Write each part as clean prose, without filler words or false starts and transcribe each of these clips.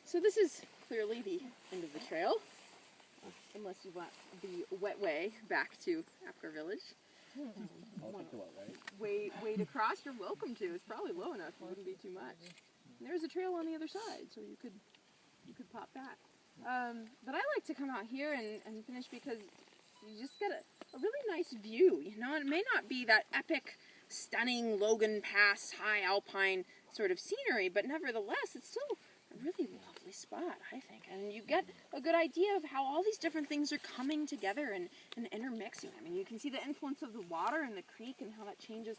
So this is clearly the end of the trail, unless you want the wet way back to Apgar Village. I'll take the wet way. Wade across, you're welcome to. It's probably low enough, it wouldn't be too much. And there's a trail on the other side, so you could pop that. But I like to come out here and finish because you just get a really nice view, you know. It may not be that epic, stunning Logan Pass, high alpine sort of scenery, but nevertheless, it's still a really lovely spot, I think. And you get a good idea of how all these different things are coming together and intermixing. I mean, you can see the influence of the water in the creek and how that changes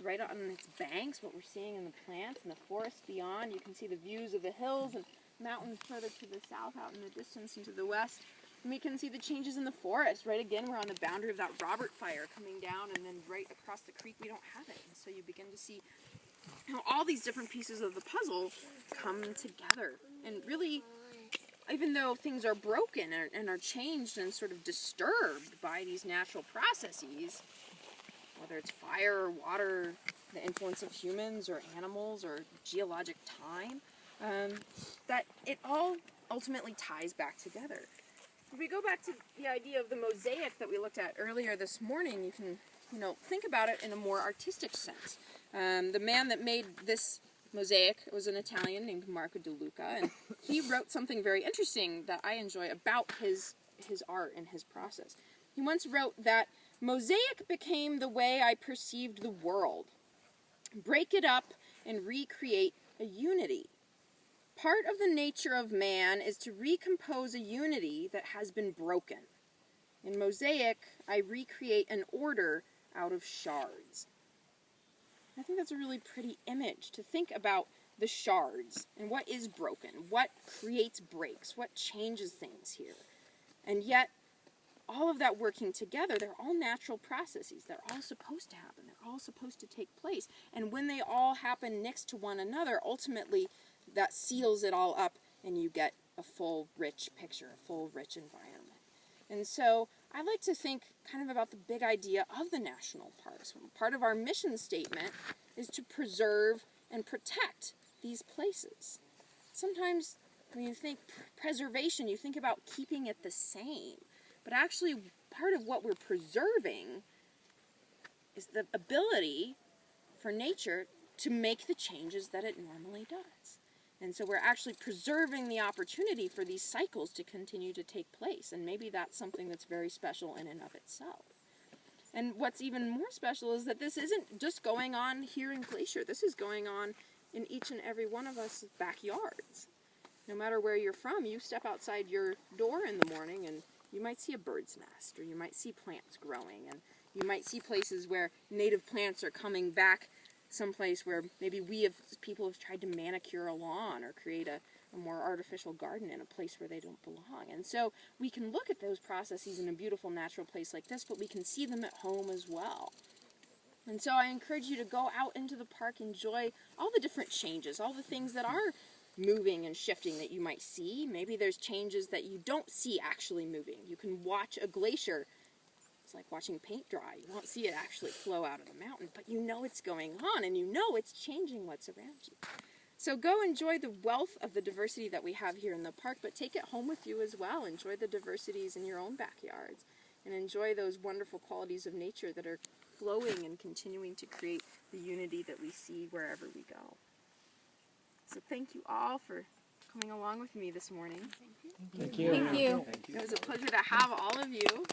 right on its banks, what we're seeing in the plants and the forest beyond. You can see the views of the hills and mountains further to the south out in the distance and to the west. And we can see the changes in the forest. Right again, we're on the boundary of that Robert Fire coming down, and then right across the creek we don't have it. And so you begin to see how all these different pieces of the puzzle come together. And really, even though things are broken and are changed and sort of disturbed by these natural processes, whether it's fire or water, the influence of humans or animals or geologic time, that it all ultimately ties back together. If we go back to the idea of the mosaic that we looked at earlier this morning, you can, think about it in a more artistic sense. The man that made this mosaic was an Italian named Marco De Luca, and he wrote something very interesting that I enjoy about his art and his process. He once wrote that mosaic became the way I perceived the world. Break it up and recreate a unity. Part of the nature of man is to recompose a unity that has been broken. In mosaic, I recreate an order out of shards. I think that's a really pretty image to think about the shards and what is broken, what creates breaks, what changes things here. And yet, all of that working together, they're all natural processes. They're all supposed to happen. They're all supposed to take place. And when they all happen next to one another, ultimately, that seals it all up and you get a full, rich picture, a full, rich environment. And so I like to think kind of about the big idea of the national parks. Part of our mission statement is to preserve and protect these places. Sometimes when you think preservation, you think about keeping it the same. But actually, part of what we're preserving is the ability for nature to make the changes that it normally does. And so we're actually preserving the opportunity for these cycles to continue to take place. And maybe that's something that's very special in and of itself. And what's even more special is that this isn't just going on here in Glacier. This is going on in each and every one of us backyards. No matter where you're from, you step outside your door in the morning and you might see a bird's nest, or you might see plants growing, and you might see places where native plants are coming back someplace where maybe people have tried to manicure a lawn or create a more artificial garden in a place where they don't belong. And so we can look at those processes in a beautiful natural place like this, but we can see them at home as well. And so I encourage you to go out into the park, enjoy all the different changes, all the things that are moving and shifting that you might see. Maybe there's changes that you don't see actually moving. You can watch a glacier. It's like watching paint dry. You won't see it actually flow out of the mountain, but you know it's going on, and you know it's changing what's around you. So go enjoy the wealth of the diversity that we have here in the park, but take it home with you as well. Enjoy the diversities in your own backyards, and enjoy those wonderful qualities of nature that are flowing and continuing to create the unity that we see wherever we go. So thank you all for coming along with me this morning. Thank you. It was a pleasure to have all of you.